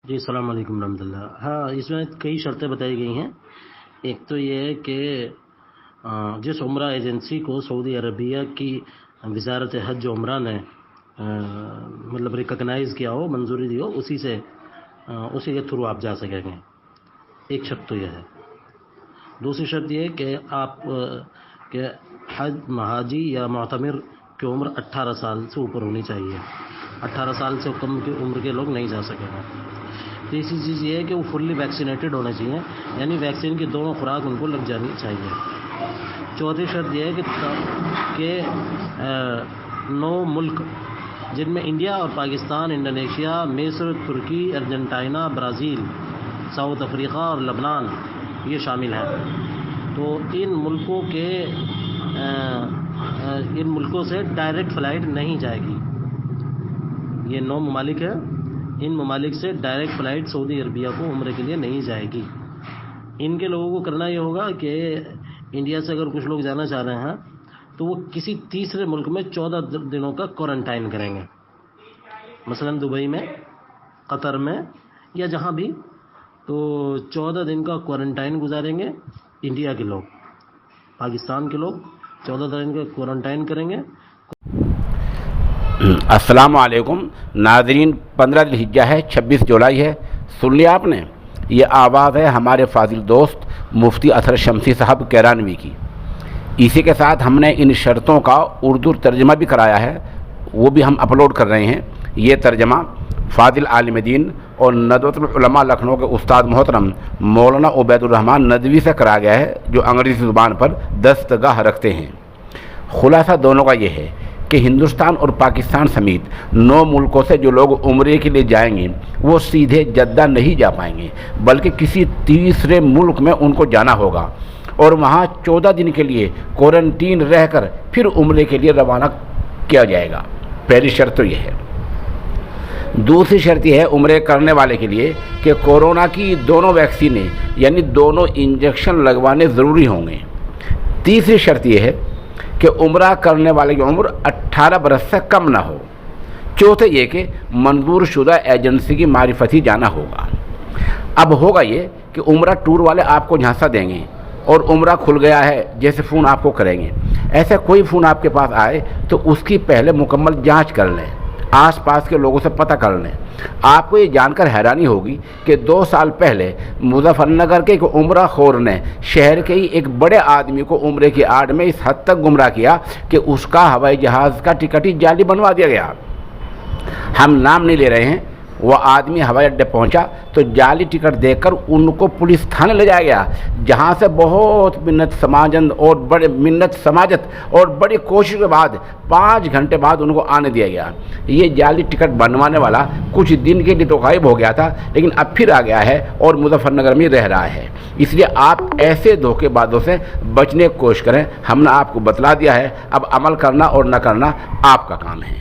جی السلام علیکم ورحمۃ اللہ۔ ہاں، اس میں کئی شرطیں بتائی گئی ہیں۔ ایک تو یہ ہے کہ جس عمرہ ایجنسی کو سعودی عربیہ کی وزارت حج و عمرہ نے مطلب ریکگنائز کیا ہو، منظوری دی ہو، اسی کے تھرو آپ جا سکیں گے۔ ایک شرط تو یہ ہے۔ دوسری شرط یہ ہے کہ آپ کہ حاجی یا معتمر کی عمر 18 سال سے اوپر ہونی چاہیے۔ 18 سال سے کم کی عمر کے لوگ نہیں جا سکیں گے۔ تیسری چیز یہ ہے کہ وہ فلی ویکسینیٹڈ ہونے چاہیے، یعنی ویکسین کی دونوں خوراک ان کو لگ جانی چاہیے۔ چوتھی شرط یہ ہے کہ 9 ملک جن میں انڈیا اور پاکستان، انڈونیشیا، مصر، ترکی، ارجنٹائنا، برازیل، ساؤتھ افریقہ اور لبنان یہ شامل ہیں، تو ان ملکوں سے ڈائریکٹ فلائٹ نہیں جائے گی۔ یہ 9 ممالک ہیں، ان ممالک سے ڈائریکٹ فلائٹ سعودی عربیہ کو عمرے کے لیے نہیں جائے گی۔ ان کے لوگوں کو کرنا یہ ہوگا کہ انڈیا سے اگر کچھ لوگ جانا چاہ رہے ہیں تو وہ کسی تیسرے ملک میں 14 دنوں کا کوارنٹائن کریں گے، مثلا دبئی میں، قطر میں یا جہاں بھی، تو 14 دن کا کوارنٹائن گزاریں گے۔ انڈیا کے لوگ، پاکستان کے لوگ 14 دن کا کوارنٹائن کریں گے۔ السلام علیکم ناظرین، 15 ذی الحجہ ہے، 26 جولائی ہے۔ سن لیا آپ نے؟ یہ آواز ہے ہمارے فاضل دوست مفتی اطہر شمسی صاحب کیرانوی کی۔ اسی کے ساتھ ہم نے ان شرطوں کا اردو ترجمہ بھی کرایا ہے، وہ بھی ہم اپلوڈ کر رہے ہیں۔ یہ ترجمہ فاضل عالم دین اور ندوۃ العلماء لکھنؤ کے استاد محترم مولانا عبید الرحمن ندوی سے کرایا گیا ہے، جو انگریزی زبان پر دستگاہ رکھتے ہیں۔ خلاصہ دونوں کا یہ ہے کہ ہندوستان اور پاکستان سمیت 9 ملکوں سے جو لوگ عمرے کے لیے جائیں گے وہ سیدھے جدہ نہیں جا پائیں گے، بلکہ کسی تیسرے ملک میں ان کو جانا ہوگا اور وہاں 14 دن کے لیے کوارنٹین رہ کر پھر عمرے کے لیے روانہ کیا جائے گا۔ پہلی شرط تو یہ ہے۔ دوسری شرط یہ ہے عمرے کرنے والے کے لیے کہ کورونا کی دونوں ویکسینیں یعنی دونوں انجیکشن لگوانے ضروری ہوں گے۔ تیسری شرط یہ ہے کہ عمرہ کرنے والے کی عمر 18 برس سے کم نہ ہو۔ چوتھے یہ کہ منظور شدہ ایجنسی کی معرفت ہی جانا ہوگا۔ اب ہوگا یہ کہ عمرہ ٹور والے آپ کو جھانسا دیں گے اور عمرہ کھل گیا ہے جیسے فون آپ کو کریں گے۔ ایسا کوئی فون آپ کے پاس آئے تو اس کی پہلے مکمل جانچ کر لیں، آس پاس کے لوگوں سے پتہ کر لیں۔ آپ کو یہ جان کر حیرانی ہوگی کہ 2 سال پہلے مظفر نگر کے ایک عمرہ خور نے شہر کے ہی ایک بڑے آدمی کو عمرے کی آڑ میں اس حد تک گمراہ کیا کہ اس کا ہوائی جہاز کا ٹکٹ ہی جعلی بنوا دیا گیا۔ ہم نام نہیں لے رہے ہیں۔ وہ آدمی ہوائی اڈے پہنچا تو جعلی ٹکٹ دیکھ کر ان کو پولیس تھانے لے جایا گیا، جہاں سے بہت منت سماجت اور بڑی کوشش کے بعد 5 گھنٹے بعد ان کو آنے دیا گیا۔ یہ جعلی ٹکٹ بنوانے والا کچھ دن کے لیے تو غائب ہو گیا تھا، لیکن اب پھر آ گیا ہے اور مظفر نگر میں رہ رہا ہے۔ اس لیے آپ ایسے دھوکے بازوں سے بچنے کی کوشش کریں۔ ہم نے آپ کو بتلا دیا ہے، اب عمل کرنا اور نہ کرنا آپ کا کام ہے۔